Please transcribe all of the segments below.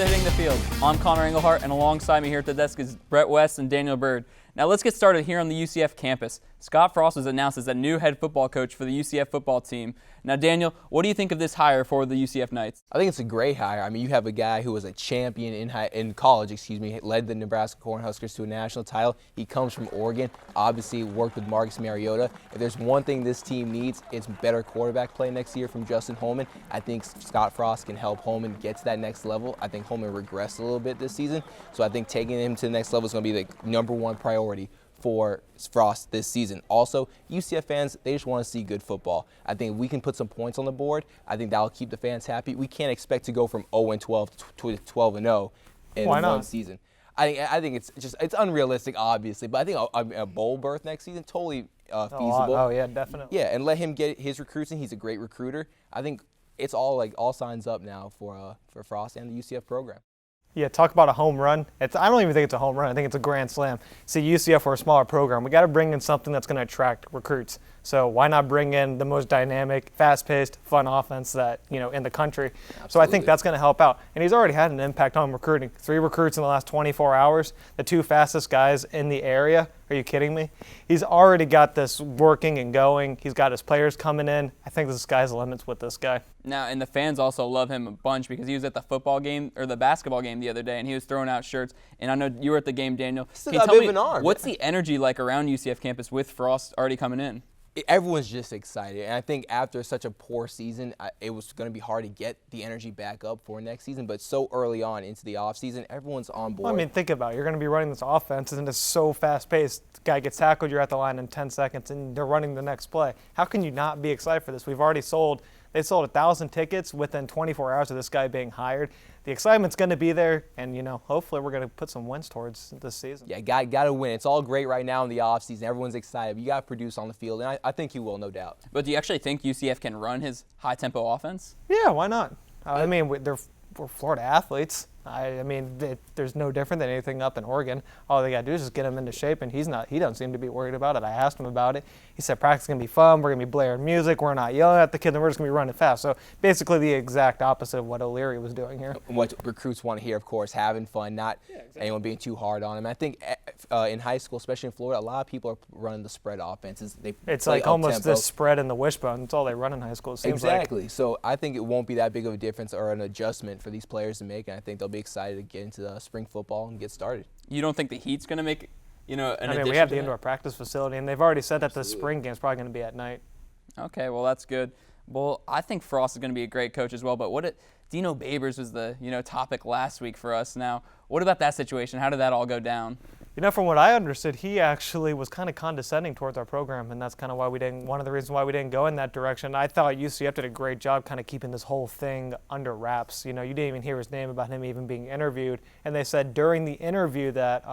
to Hitting the Field. I'm Connor Engelhart, and alongside me here at the desk is Brett West and Daniel Bird. Now let's get started here on the UCF campus. Scott Frost was announced as the new head football coach for the UCF football team. Now Daniel, what do you think of this hire for the UCF Knights? I think it's a great hire. I mean, you have a guy who was a champion in college, led the Nebraska Cornhuskers to a national title. He comes from Oregon, obviously worked with Marcus Mariota. If there's one thing this team needs, it's better quarterback play next year from Justin Holman. I think Scott Frost can help Holman get to that next level. I think Holman regressed a little bit this season, so I think taking him to the next level is going to be the #1 priority for Frost this season. Also, UCF fans, they just want to see good football. I think if we can put some points on the board, I think that'll keep the fans happy. We can't expect to go from 0-12 to 12-0 in one season. I think it's unrealistic, obviously, but I think a bowl berth next season, totally feasible. Oh, yeah, definitely. Yeah, and let him get his recruiting. He's a great recruiter. I think it's all signs up now for Frost and the UCF program. Yeah, talk about a home run. I don't even think it's a home run. I think it's a grand slam. See, UCF, we're a smaller program. We got to bring in something that's going to attract recruits. So why not bring in the most dynamic, fast-paced, fun offense that in the country? Absolutely. So I think that's going to help out. And he's already had an impact on recruiting. 3 recruits in the last 24 hours. The 2 fastest guys in the area. Are you kidding me? He's already got this working and going. He's got his players coming in. I think the sky's the limits with this guy. Now, and the fans also love him a bunch because he was at the football game or the basketball game the other day, and he was throwing out shirts. And I know you were at the game, Daniel. Can you tell me what's the energy like around UCF campus with Frost already coming in? Everyone's just excited, and I think after such a poor season, it was going to be hard to get the energy back up for next season, but so early on into the offseason, everyone's on board. Well, I mean, think about it. You're going to be running this offense, and it's so fast-paced. The guy gets tackled, you're at the line in 10 seconds, and they're running the next play. How can you not be excited for this? We've already sold 1,000 tickets within 24 hours of this guy being hired. The excitement's going to be there, and, hopefully we're going to put some wins towards this season. Yeah, got to win. It's all great right now in the offseason. Everyone's excited. You got to produce on the field, and I think he will, no doubt. But do you actually think UCF can run his high-tempo offense? Yeah, why not? I mean, we're Florida athletes. I mean, there's no different than anything up in Oregon. All they got to do is just get him into shape, and he doesn't seem to be worried about it. I asked him about it. He said practice is going to be fun. We're going to be blaring music. We're not yelling at the kid, and we're just going to be running fast. So basically the exact opposite of what O'Leary was doing here. What recruits want to hear, of course, having fun, not anyone being too hard on him. I think in high school, especially in Florida, a lot of people are running the spread offenses. It's like almost the spread and the wishbone. That's all they run in high school, it seems exactly. like. So I think it won't be that big of a difference or an adjustment for these players to make, and I think they'll be excited to get into the spring football and get started. You don't think the Heat's going to make, an addition? I mean, we have the indoor practice facility, and they've already said that the spring game is probably going to be at night. Okay, well, that's good. Well, I think Frost is going to be a great coach as well, but Dino Babers was the, topic last week for us. Now, what about that situation? How did that all go down? From what I understood, he actually was kind of condescending towards our program, and that's kind of one of the reasons why we didn't go in that direction. I thought UCF did a great job kind of keeping this whole thing under wraps. You didn't even hear his name about him even being interviewed, and they said during the interview that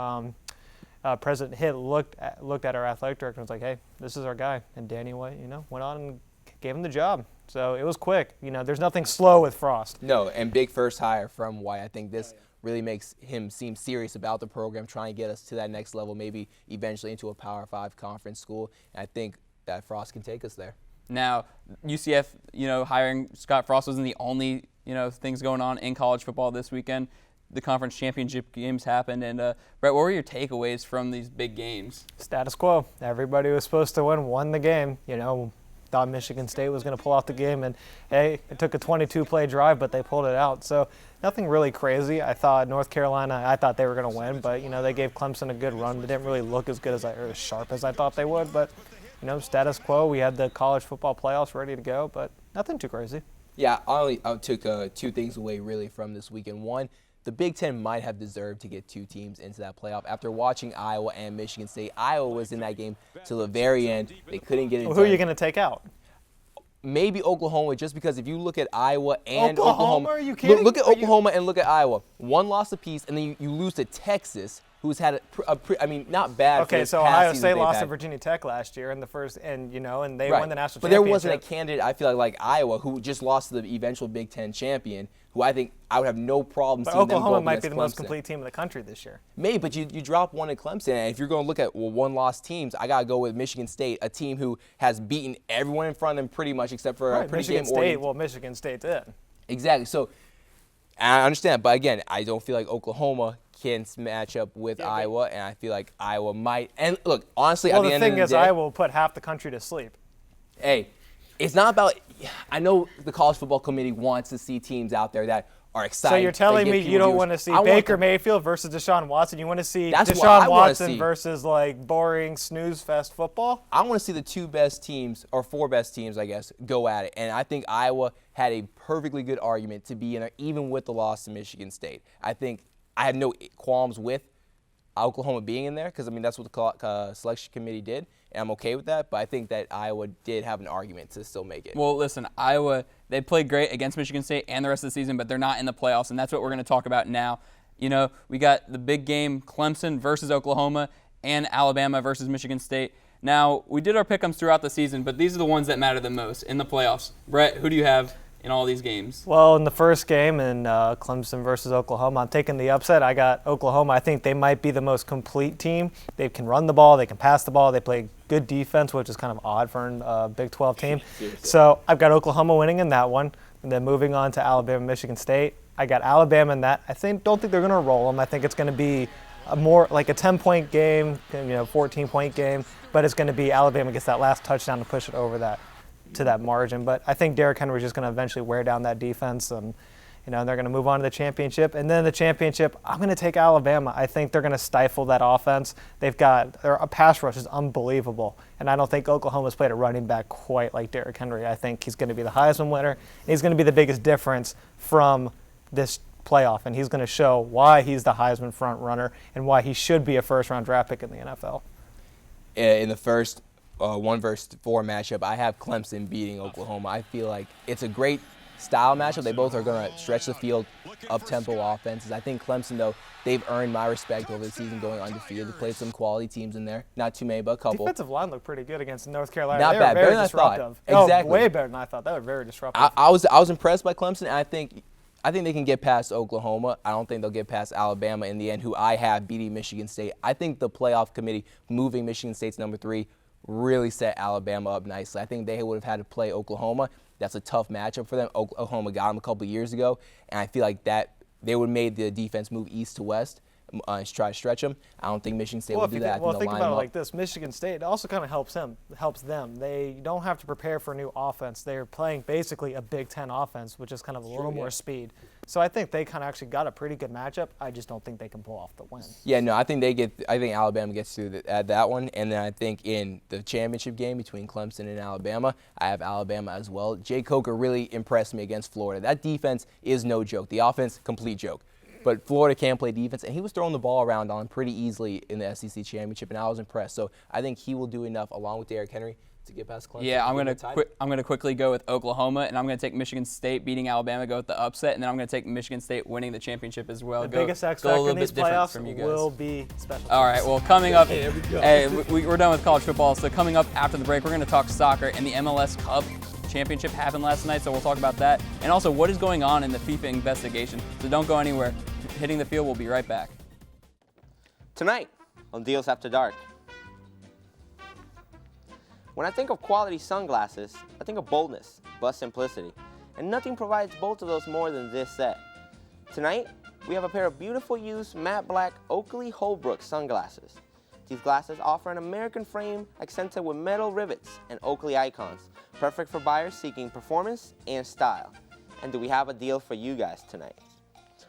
President Hitt looked at our athletic director and was like, hey, this is our guy. And Danny White, went on and gave him the job. So it was quick. There's nothing slow with Frost. No, and big first hire from White. I think this really makes him seem serious about the program, trying to get us to that next level, maybe eventually into a Power 5 conference school. And I think that Frost can take us there. Now, UCF, hiring Scott Frost wasn't the only, things going on in college football this weekend. The conference championship games happened. And, Brett, what were your takeaways from these big games? Status quo. Everybody who was supposed to won the game, Thought Michigan State was going to pull out the game, and hey, it took a 22-play drive, but they pulled it out. So nothing really crazy. I thought North Carolina, I thought they were going to win, but they gave Clemson a good run. They didn't really look as good or as sharp as I thought they would, but status quo. We had the college football playoffs ready to go, but nothing too crazy. Yeah, I took 2 things away really from this weekend. One, the Big Ten might have deserved to get 2 teams into that playoff. After watching Iowa and Michigan State, Iowa was in that game till the very end. They couldn't get it done. Who are you going to take out? Maybe Oklahoma, just because if you look at Iowa and Oklahoma, are you kidding? Look at Oklahoma and look at Iowa. 1 loss apiece, and then you lose to Texas, who's had not bad. Okay, so Ohio State lost to Virginia Tech last year in the first, and they won the national championship. But there wasn't a candidate, I feel like Iowa, who just lost to the eventual Big Ten champion, who I think I would have no problem seeing them go up against Clemson. Oklahoma might be the most complete team in the country this year. Maybe, but you drop one in Clemson, and if you're going to look at 1-loss teams, I got to go with Michigan State, a team who has beaten everyone in front of them pretty much except for a pretty game Michigan State did. Exactly. So I understand, but again, I don't feel like Oklahoma can match up with Iowa, and I feel like Iowa might. And look, honestly, Well, at the end of the day, Iowa will put half the country to sleep. Hey, it's not about. I know the College Football Committee wants to see teams out there that are excited. So you're telling me you don't want to see Baker Mayfield versus Deshaun Watson? You want to see Deshaun Watson versus like boring snooze fest football? I want to see the 2 best teams, or 4 best teams, I guess, go at it. And I think Iowa had a perfectly good argument to be in there, even with the loss to Michigan State. I think I have no qualms with Oklahoma being in there because, I mean, that's what the selection committee did, and I'm okay with that. But I think that Iowa did have an argument to still make it. Well, listen, Iowa, they played great against Michigan State and the rest of the season, but they're not in the playoffs, and that's what we're going to talk about now. You know, we got the big game, Clemson versus Oklahoma and Alabama versus Michigan State. Now, we did our pick-ems throughout the season, but these are the ones that matter the most in the playoffs. Brett, who do you have in all these games? Well, in the first game in Clemson versus Oklahoma, I'm taking the upset. I got Oklahoma. I think they might be the most complete team. They can run the ball. They can pass the ball. They play good defense, which is kind of odd for a Big 12 team. So I've got Oklahoma winning in that one. And then moving on to Alabama, Michigan State, I got Alabama in that. Don't think they're going to roll them. I think it's going to be more like a 10-point game, 14-point game. But it's going to be Alabama gets that last touchdown to push it over to that margin. But I think Derrick Henry is just going to eventually wear down that defense, and they're going to move on to the championship. And then the championship, I'm going to take Alabama. I think they're going to stifle that offense. Their pass rush is unbelievable, and I don't think Oklahoma's played a running back quite like Derrick Henry. I think he's going to be the Heisman winner, and he's going to be the biggest difference from this playoff, and he's going to show why he's the Heisman front runner and why he should be a first-round draft pick in the NFL. In the first 1 versus 4 matchup, I have Clemson beating Oklahoma. I feel like it's a great style matchup. They both are going to stretch the field, up-tempo offenses. I think Clemson, though, they've earned my respect over the season going undefeated. They played some quality teams in there. Not too many, but a couple. Defensive line looked pretty good against North Carolina. Not bad. Better than I thought. Exactly. Way better than I thought. They were very disruptive. I was impressed by Clemson, and I think they can get past Oklahoma. I don't think they'll get past Alabama in the end, who I have beating Michigan State. I think the playoff committee moving Michigan State's number 3 really set Alabama up nicely. I think they would have had to play Oklahoma. That's a tough matchup for them. Oklahoma got them a couple years ago, and I feel like that they would have made the defense move east to west and try to stretch them. I don't think Michigan State will do that. Think about it like this. Michigan State, it also kind of helps them. They don't have to prepare for a new offense. They're playing basically a Big Ten offense, which is kind of a little more speed. So I think they kind of actually got a pretty good matchup. I just don't think they can pull off the win. Yeah, no, I think Alabama gets through that one, and then I think in the championship game between Clemson and Alabama, I have Alabama as well. Jay Coker really impressed me against Florida. That defense is no joke. The offense, complete joke. But Florida can play defense, and he was throwing the ball around on pretty easily in the SEC championship, and I was impressed. So I think he will do enough, along with Derrick Henry, to get past Clemson. Yeah, I'm gonna quickly go with Oklahoma, and I'm gonna take Michigan State beating Alabama, go with the upset, and then I'm gonna take Michigan State winning the championship as well. The biggest X factor in these playoffs will be special teams. All right, well, coming up, we're done with college football. So coming up after the break, we're gonna talk soccer, and the MLS Cup championship happened last night, so we'll talk about that, and also what is going on in the FIFA investigation. So don't go anywhere. Hitting the Field, we'll be right back. Tonight on Deals After Dark. When I think of quality sunglasses, I think of boldness, but simplicity. And nothing provides both of those more than this set. Tonight, we have a pair of beautiful used matte black Oakley Holbrook sunglasses. These glasses offer an American frame accented with metal rivets and Oakley icons, perfect for buyers seeking performance and style. And do we have a deal for you guys tonight?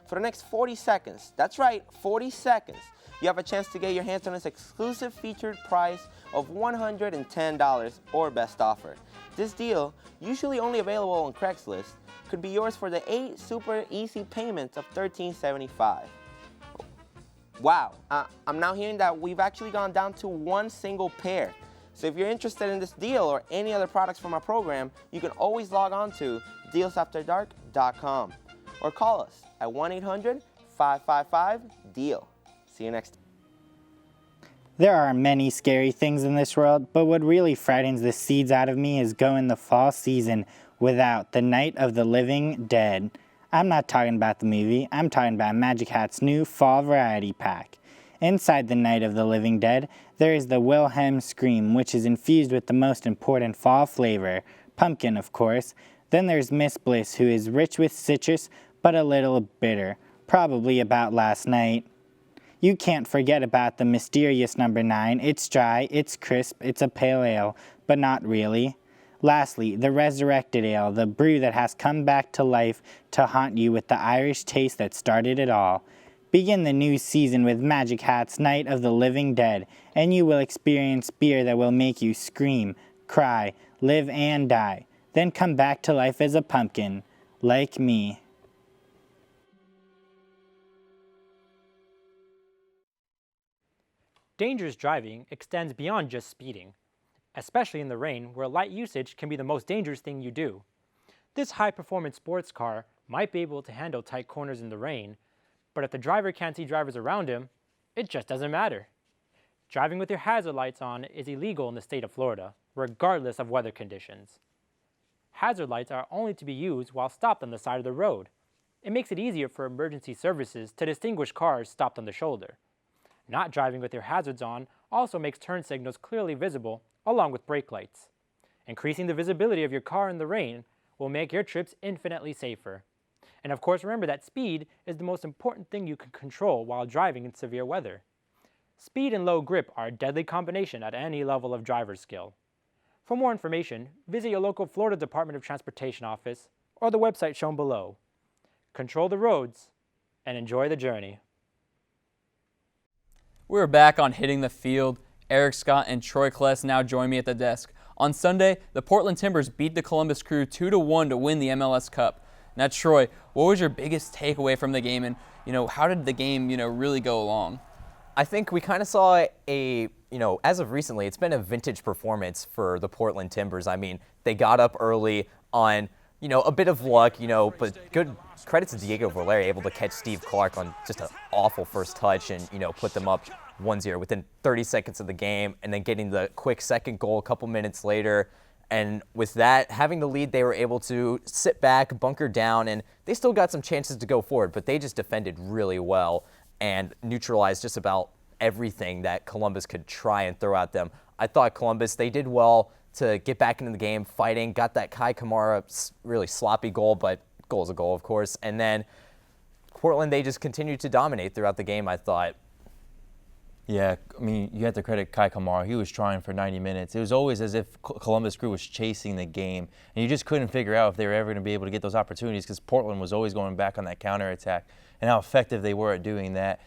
For the next 40 seconds, that's right, 40 seconds, you have a chance to get your hands on this exclusive featured price of $110 or best offer. This deal, usually only available on Craigslist, could be yours for the 8 super easy payments of $13.75. Wow, I'm now hearing that we've actually gone down to 1 single pair. So if you're interested in this deal or any other products from our program, you can always log on to dealsafterdark.com or call us at 1-800-555-DEAL. See you next time. There are many scary things in this world, but what really frightens the seeds out of me is going the fall season without the Night of the Living Dead. I'm not talking about the movie, I'm talking about Magic Hat's new fall variety pack. Inside the Night of the Living Dead, there is the Wilhelm Scream, which is infused with the most important fall flavor, pumpkin of course. Then there's Miss Bliss, who is rich with citrus, but a little bitter, probably about last night. You can't forget about the mysterious number 9. It's dry, it's crisp, it's a pale ale, but not really. Lastly, the resurrected ale, the brew that has come back to life to haunt you with the Irish taste that started it all. Begin the new season with Magic Hat's Night of the Living Dead, and you will experience beer that will make you scream, cry, live and die, then come back to life as a pumpkin, like me. Dangerous driving extends beyond just speeding, especially in the rain where light usage can be the most dangerous thing you do. This high-performance sports car might be able to handle tight corners in the rain, but if the driver can't see drivers around him, it just doesn't matter. Driving with your hazard lights on is illegal in the state of Florida, regardless of weather conditions. Hazard lights are only to be used while stopped on the side of the road. It makes it easier for emergency services to distinguish cars stopped on the shoulder. Not driving with your hazards on also makes turn signals clearly visible, along with brake lights. Increasing the visibility of your car in the rain will make your trips infinitely safer. And of course, remember that speed is the most important thing you can control while driving in severe weather. Speed and low grip are a deadly combination at any level of driver skill. For more information, visit your local Florida Department of Transportation office or the website shown below. Control the roads and enjoy the journey. We're back on Hitting the Field. Eric Scott and Troy Kless now join me at the desk. On Sunday, the Portland Timbers beat the Columbus Crew 2-1 to win the MLS Cup. Now, Troy, what was your biggest takeaway from the game, and how did the game really go along? I think we kind of saw as of recently, it's been a vintage performance for the Portland Timbers. I mean, they got up early on, a bit of luck, but good credit to Diego Valeri, able to catch Steve Clark on just an awful first touch and, put them up 1-0 within 30 seconds of the game, and then getting the quick second goal a couple minutes later. And with that, having the lead, they were able to sit back, bunker down, and they still got some chances to go forward, but they just defended really well and neutralized just about everything that Columbus could try and throw at them. I thought Columbus, they did well to get back into the game, fighting, got that Kai Kamara really sloppy goal, but goal's a goal, of course. And then Portland, they just continued to dominate throughout the game, I thought. Yeah, I mean, you have to credit Kai Kamara. He was trying for 90 minutes. It was always as if Columbus Crew was chasing the game, and you just couldn't figure out if they were ever going to be able to get those opportunities because Portland was always going back on that counterattack and how effective they were at doing that.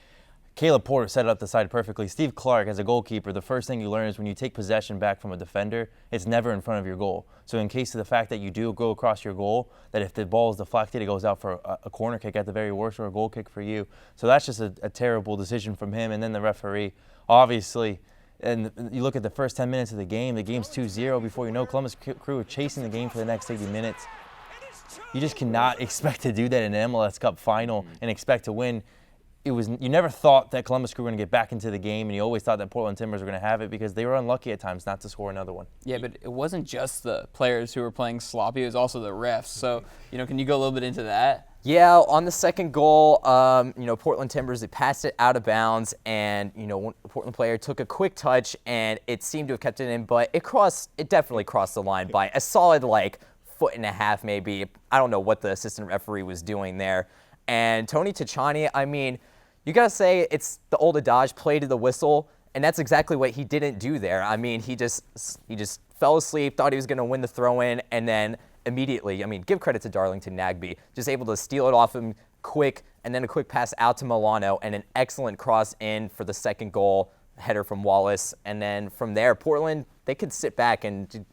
Caleb Porter set it up the side perfectly. Steve Clark, as a goalkeeper, the first thing you learn is when you take possession back from a defender, it's never in front of your goal. So in case of the fact that you do go across your goal, that if the ball is deflected, it goes out for a corner kick at the very worst or a goal kick for you. So that's just a terrible decision from him. And then the referee, obviously, and you look at the first 10 minutes of the game's 2-0. Before you know, Columbus Crew are chasing the game for the next 80 minutes. You just cannot expect to do that in an MLS Cup final and expect to win. You never thought that Columbus Crew were going to get back into the game, and you always thought that Portland Timbers were going to have it because they were unlucky at times not to score another one. Yeah, but it wasn't just the players who were playing sloppy, it was also the refs. So, can you go a little bit into that? Yeah, on the second goal, Portland Timbers, they passed it out of bounds, and, one Portland player took a quick touch, and it seemed to have kept it in, but it definitely crossed the line by a solid, foot and a half maybe. I don't know what the assistant referee was doing there. And Tony Tachani, I mean, you got to say it's the old adage, play to the whistle, and that's exactly what he didn't do there. I mean, he just fell asleep, thought he was going to win the throw-in, and then immediately, give credit to Darlington Nagbe, just able to steal it off him quick, and then a quick pass out to Milano, and an excellent cross in for the second goal, header from Wallace. And then from there, Portland, they could sit back and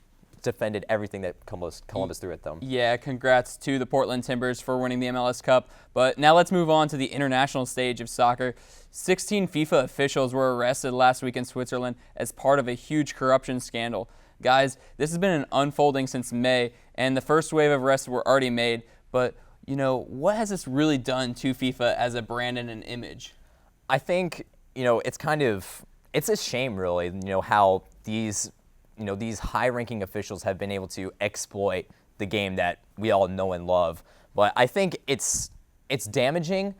defended everything that Columbus threw at them. Yeah, congrats to the Portland Timbers for winning the MLS Cup. But now let's move on to the international stage of soccer. 16 FIFA officials were arrested last week in Switzerland as part of a huge corruption scandal. Guys, this has been unfolding since May, and the first wave of arrests were already made. But, what has this really done to FIFA as a brand and an image? I think, it's a shame, really, how these high-ranking officials have been able to exploit the game that we all know and love. But I think it's damaging,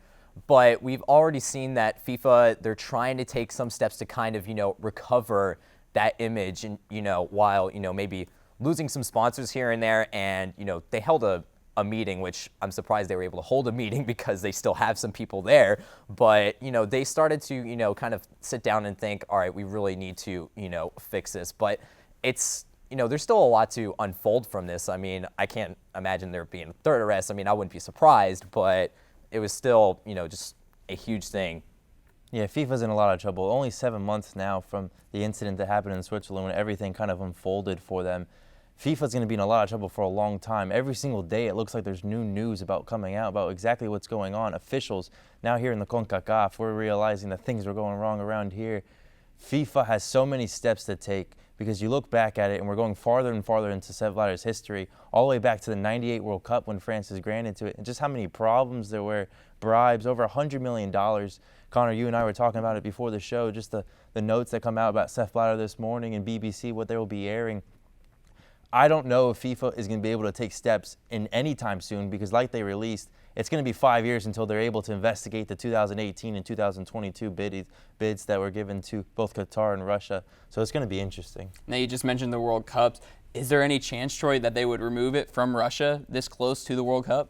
but we've already seen that FIFA, they're trying to take some steps to kind of, recover that image and, while, maybe losing some sponsors here and there. And, they held a a meeting, which I'm surprised they were able to hold a meeting because they still have some people there. But, they started to, kind of sit down and think, all right, we really need to, fix this. But it's, there's still a lot to unfold from this. I mean, I can't imagine there being a third arrest. I mean, I wouldn't be surprised, but it was still, just a huge thing. Yeah, FIFA's in a lot of trouble. Only 7 months now from the incident that happened in Switzerland when everything kind of unfolded for them. FIFA's going to be in a lot of trouble for a long time. Every single day it looks like there's new news coming out about exactly what's going on. Officials now here in the CONCACAF, we're realizing that things are going wrong around here. FIFA has so many steps to take because you look back at it and we're going farther and farther into Sepp Blatter's history, all the way back to the '98 World Cup when France is granted to it, and just how many problems there were, bribes, over $100 million. Connor, you and I were talking about it before the show, just the notes that come out about Sepp Blatter this morning and BBC, what they will be airing. I don't know if FIFA is going to be able to take steps in any time soon because like they released, it's going to be 5 years until they're able to investigate the 2018 and 2022 bids that were given to both Qatar and Russia. So it's going to be interesting. Now, you just mentioned the World Cups. Is there any chance, Troy, that they would remove it from Russia this close to the World Cup?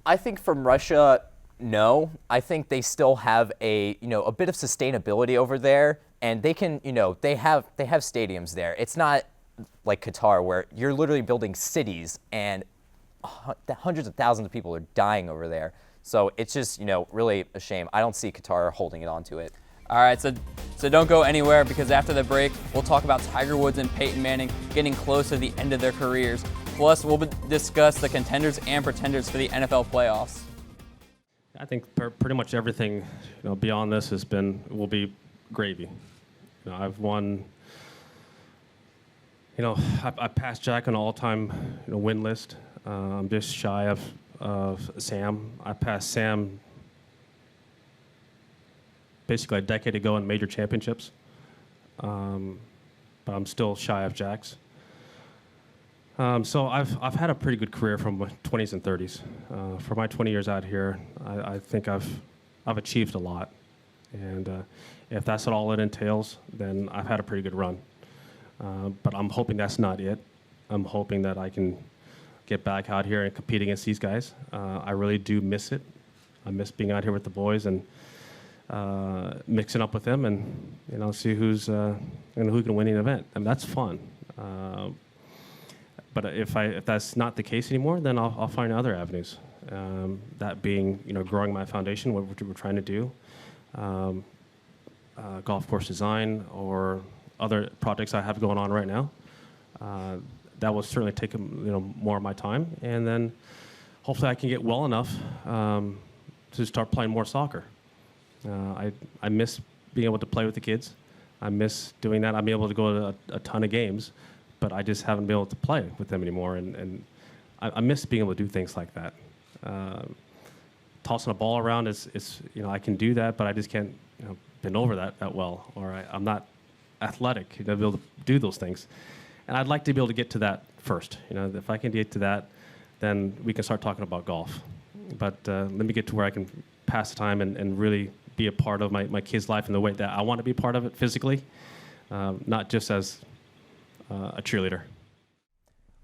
I think from Russia, no. I think they still have a bit of sustainability over there, and they can, they have stadiums there. It's not like Qatar where you're literally building cities and hundreds of thousands of people are dying over there. So it's just, really a shame. I don't see Qatar holding it onto it. All right, so don't go anywhere because after the break, we'll talk about Tiger Woods and Peyton Manning getting close to the end of their careers. Plus, we'll discuss the contenders and pretenders for the NFL playoffs. I think pretty much everything, beyond this will be gravy. I've won. I passed Jack on an all-time win list. I'm just shy of Sam. I passed Sam basically a decade ago in major championships, but I'm still shy of Jack's. So I've had a pretty good career from my 20s and 30s. For my 20 years out here, I think I've achieved a lot, and if that's all it entails, then I've had a pretty good run. But I'm hoping that's not it. I'm hoping that I can get back out here and compete against these guys. I really do miss it. I miss being out here with the boys and mixing up with them and see who can win the event. I mean, that's fun. But if that's not the case anymore, then I'll find other avenues. That being, growing my foundation, what we're trying to do, golf course design, or other projects I have going on right now. That will certainly take more of my time, and then hopefully I can get well enough to start playing more soccer. I miss being able to play with the kids. I miss doing that. I'm able to go to a ton of games, but I just haven't been able to play with them anymore, and I miss being able to do things like that. Tossing a ball around is I can do that, but I just can't bend over that well, or I'm not athletic to be able to do those things. And I'd like to be able to get to that first. If I can get to that, then we can start talking about golf. But let me get to where I can pass the time and really be a part of my kid's life in the way that I want to be part of it physically, not just as a cheerleader.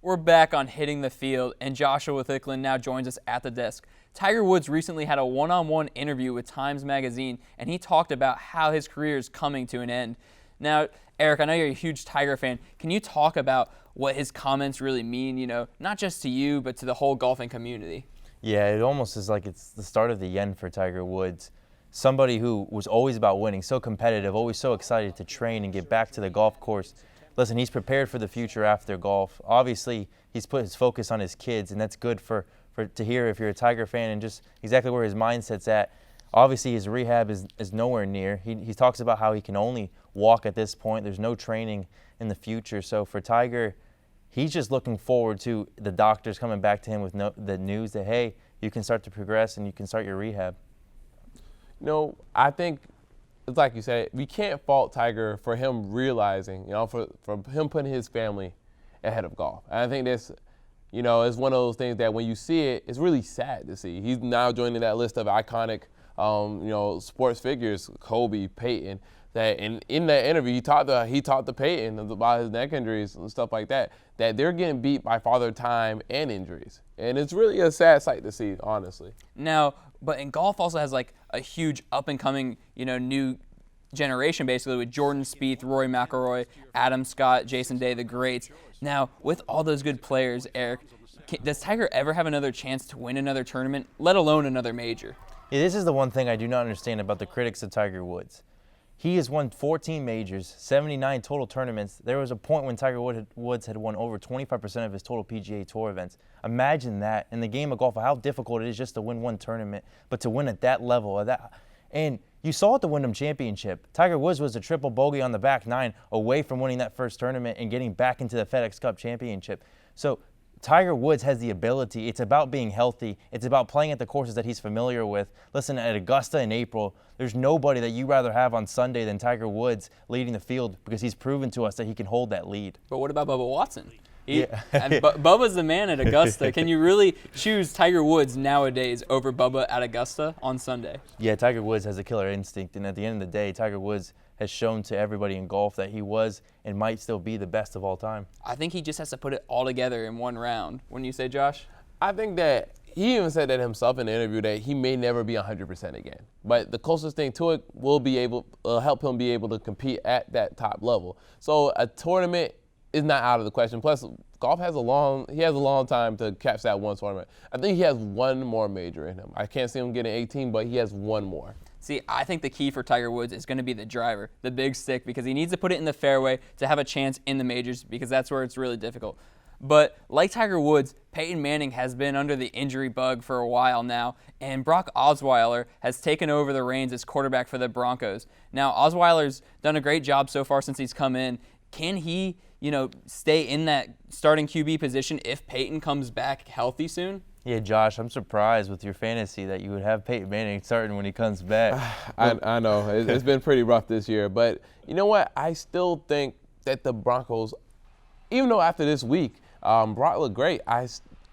We're back on Hitting the Field, and Joshua Thicklin now joins us at the desk. Tiger Woods recently had a one-on-one interview with Times Magazine, and he talked about how his career is coming to an end. Now, Eric, I know you're a huge Tiger fan. Can you talk about what his comments really mean, not just to you, but to the whole golfing community? Yeah, it almost is like it's the start of the end for Tiger Woods. Somebody who was always about winning, so competitive, always so excited to train and get back to the golf course. Listen, he's prepared for the future after golf. Obviously, he's put his focus on his kids, and that's good for to hear if you're a Tiger fan and just exactly where his mindset's at. Obviously, his rehab is nowhere near. He talks about how he can only walk at this point. There's no training in the future. So for Tiger, he's just looking forward to the doctors coming back to him with the news that, hey, you can start to progress and you can start your rehab. I think it's like you said, we can't fault Tiger for him realizing, for him putting his family ahead of golf. And I think that's, it's one of those things that when you see it, it's really sad to see. He's now joining that list of iconic, sports figures, Kobe, Peyton. That in that interview, he talked to Peyton about his neck injuries and stuff like that. That they're getting beat by Father Time and injuries. And it's really a sad sight to see, honestly. Now, but in golf also has like a huge up-and-coming, new generation basically with Jordan Spieth, Rory McIlroy, Adam Scott, Jason Day, the greats. Now, with all those good players, Eric, does Tiger ever have another chance to win another tournament, let alone another major? Yeah, this is the one thing I do not understand about the critics of Tiger Woods. He has won 14 majors, 79 total tournaments. There was a point when Tiger Woods had won over 25% of his total PGA Tour events. Imagine that in the game of golf, how difficult it is just to win one tournament, but to win at that level. And you saw at the Wyndham Championship, Tiger Woods was a triple bogey on the back nine away from winning that first tournament and getting back into the FedEx Cup Championship. So Tiger Woods has the ability. It's about being healthy. It's about playing at the courses that he's familiar with. Listen, at Augusta in April, there's nobody that you'd rather have on Sunday than Tiger Woods leading the field because he's proven to us that he can hold that lead. But what about Bubba Watson? Yeah. And Bubba's the man at Augusta. Can you really choose Tiger Woods nowadays over Bubba at Augusta on Sunday? Yeah, Tiger Woods has a killer instinct, and at the end of the day, Tiger Woods has shown to everybody in golf that he was and might still be the best of all time. I think he just has to put it all together in one round. Wouldn't you say, Josh? I think that he even said that himself in the interview that he may never be 100% again. But the closest thing to it will help him be able to compete at that top level. So a tournament is not out of the question. Plus, golf has a long time to catch that one tournament. I think he has one more major in him. I can't see him getting 18, but he has one more. See, I think the key for Tiger Woods is going to be the driver, the big stick, because he needs to put it in the fairway to have a chance in the majors because that's where it's really difficult. But like Tiger Woods, Peyton Manning has been under the injury bug for a while now, and Brock Osweiler has taken over the reins as quarterback for the Broncos. Now, Osweiler's done a great job so far since he's come in. Can he, stay in that starting QB position if Peyton comes back healthy soon? Yeah, Josh, I'm surprised with your fantasy that you would have Peyton Manning starting when he comes back. I know. It's been pretty rough this year. But you know what? I still think that the Broncos, even though after this week, Brock looked great, I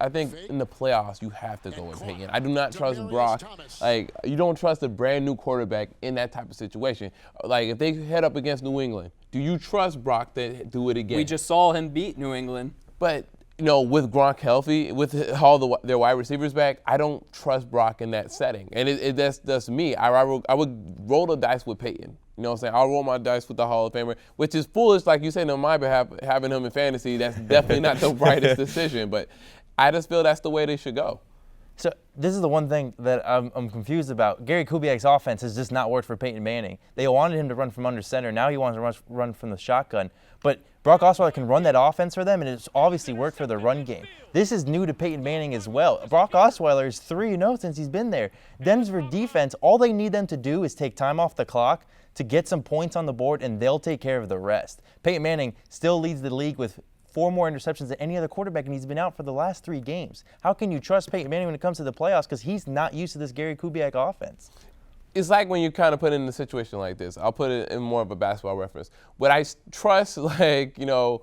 think in the playoffs you have to go with Peyton. I do not trust Brock. Like, you don't trust a brand new quarterback in that type of situation. Like, if they head up against New England, do you trust Brock to do it again? We just saw him beat New England. But with Gronk healthy, with all their wide receivers back, I don't trust Brock in that setting. And that's me. I would roll the dice with Peyton. You know what I'm saying? I'll roll my dice with the Hall of Famer, which is foolish, like you said, on my behalf, having him in fantasy. That's definitely not the brightest decision. But I just feel that's the way they should go. So this is the one thing that I'm confused about. Gary Kubiak's offense has just not worked for Peyton Manning. They wanted him to run from under center. Now he wants to run from the shotgun. But Brock Osweiler can run that offense for them, and it's obviously worked for the run game. This is new to Peyton Manning as well. Brock Osweiler is 3-0 since he's been there. Denver defense, all they need them to do is take time off the clock to get some points on the board, and they'll take care of the rest. Peyton Manning still leads the league with 4 more interceptions than any other quarterback, and he's been out for the last 3 games. How can you trust Peyton Manning when it comes to the playoffs because he's not used to this Gary Kubiak offense? It's like when you kind of put it in a situation like this. I'll put it in more of a basketball reference. Would I trust, D'Angelo,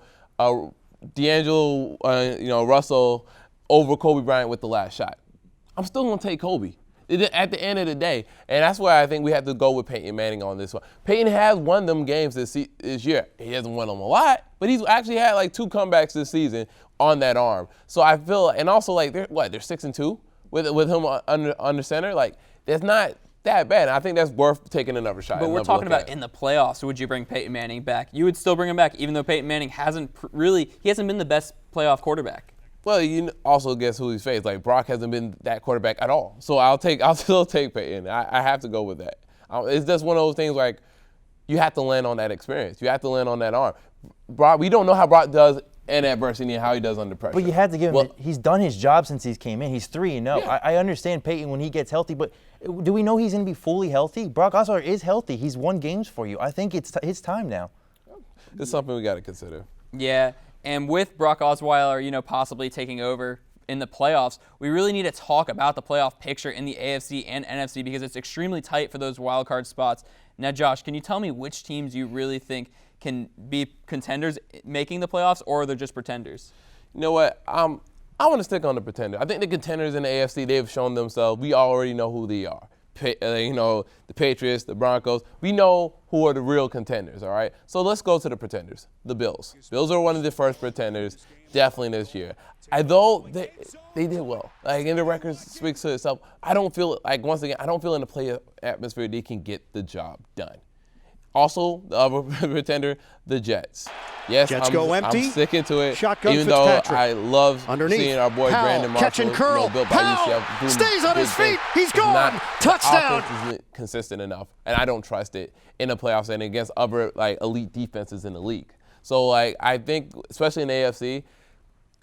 Russell over Kobe Bryant with the last shot? I'm still going to take Kobe at the end of the day. And that's why I think we have to go with Peyton Manning on this one. Peyton has won them games this year. He hasn't won them a lot, but he's actually had 2 comebacks this season on that arm. So I feel, and also they're 6-2 with him under center. That's not that bad. I think that's worth taking another shot. But we're talking about in the playoffs. Would you bring Peyton Manning back? You would still bring him back, even though Peyton Manning hasn't been the best playoff quarterback. Well, you also guess who he's faced. Brock hasn't been that quarterback at all. So I'll still take Peyton. I have to go with that. It's just one of those things you have to land on that experience. You have to land on that arm. Brock, we don't know how Brock does in adversity and how he does under pressure. But you had to give him. He's done his job since he's came in. He's 3-0. Yeah. I understand Peyton when he gets healthy, but do we know he's going to be fully healthy? Brock Osweiler is healthy. He's won games for you. I think it's his time now. It's something we got to consider. Yeah, and with Brock Osweiler, possibly taking over in the playoffs, we really need to talk about the playoff picture in the AFC and NFC because it's extremely tight for those wild card spots. Now, Josh, can you tell me which teams you really think can be contenders making the playoffs, or they're just pretenders? You know what? I want to stick on the pretender. I think the contenders in the AFC, they've shown themselves. We already know who they are. the Patriots, the Broncos. We know who are the real contenders, all right? So let's go to the pretenders, the Bills. Bills are one of the first pretenders, definitely this year. Although they did well. Like, and the record speaks for itself. I don't feel, like, once again, I don't feel in the play atmosphere they can get the job done. Also, the other pretender, the Jets. Yes, Jets go empty. I'm sticking to it. Shotgun even though Fitzpatrick. I love Underneath. seeing our boy Powell, Brandon Marshall, catch and curl. built by Powell UCF, doing stays on good his feet. things. He's It's gone. not- Touchdown. The offense isn't consistent enough, and I don't trust it in the playoffs and against other like elite defenses in the league. So like I think, especially in the AFC,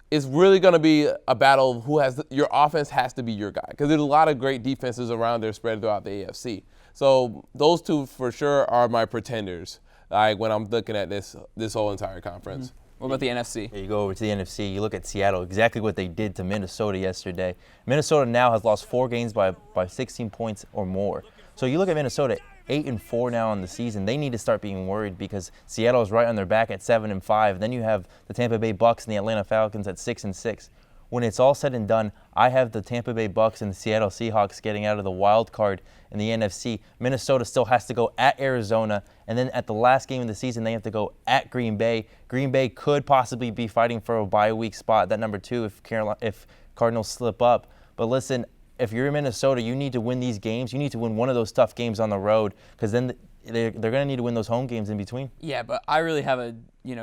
it's really going to be a battle of who has your offense has to be your guy, because there's a lot of great defenses around there spread throughout the AFC. So those two for sure are my pretenders. Like when I'm looking at this whole entire conference. What about the NFC? You go over to the NFC, you look at Seattle, exactly what they did to Minnesota yesterday. Minnesota now has lost 4 games by 16 points or more. So you look at Minnesota, 8-4 now on the season. They need to start being worried because Seattle is right on their back at 7-5. Then you have the Tampa Bay Bucks and the Atlanta Falcons at 6-6. When it's all said and done, I have the Tampa Bay Bucks and the Seattle Seahawks getting out of the wild card in the NFC. Minnesota still has to go at Arizona, and then at the last game of the season, they have to go at Green Bay. Green Bay could possibly be fighting for a bye week spot, that number 2, if Cardinals slip up. But listen, if you're in Minnesota, you need to win these games. You need to win one of those tough games on the road, because then they're going to need to win those home games in between. Yeah, but I really have a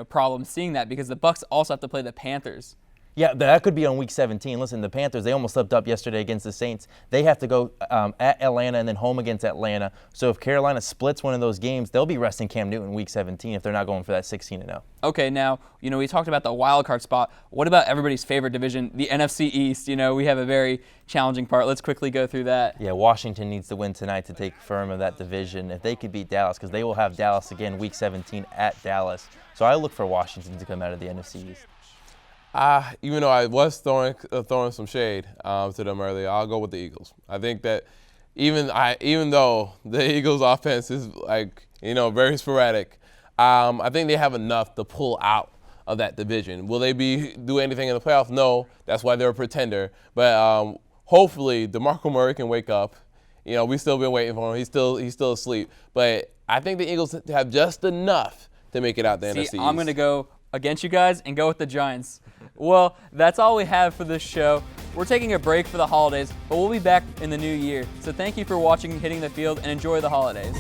problem seeing that because the Bucks also have to play the Panthers. Yeah, that could be on week 17. Listen, the Panthers, they almost slipped up yesterday against the Saints. They have to go at Atlanta and then home against Atlanta. So if Carolina splits one of those games, they'll be resting Cam Newton week 17 if they're not going for that 16-0. Okay, now, we talked about the wild card spot. What about everybody's favorite division, the NFC East? We have a very challenging part. Let's quickly go through that. Yeah, Washington needs to win tonight to take firm of that division. If they could beat Dallas, because they will have Dallas again week 17 at Dallas. So I look for Washington to come out of the NFC East. Even though I was throwing some shade to them earlier, I'll go with the Eagles. I think that even though the Eagles' offense is very sporadic, I think they have enough to pull out of that division. Will they do anything in the playoffs? No. That's why they're a pretender. But hopefully, DeMarco Murray can wake up. We've still been waiting for him. He's still asleep. But I think the Eagles have just enough to make it out the NFC East. I'm going to go against you guys and go with the Giants. Well, that's all we have for this show. We're taking a break for the holidays, but we'll be back in the new year. So thank you for watching Hitting the Field and enjoy the holidays.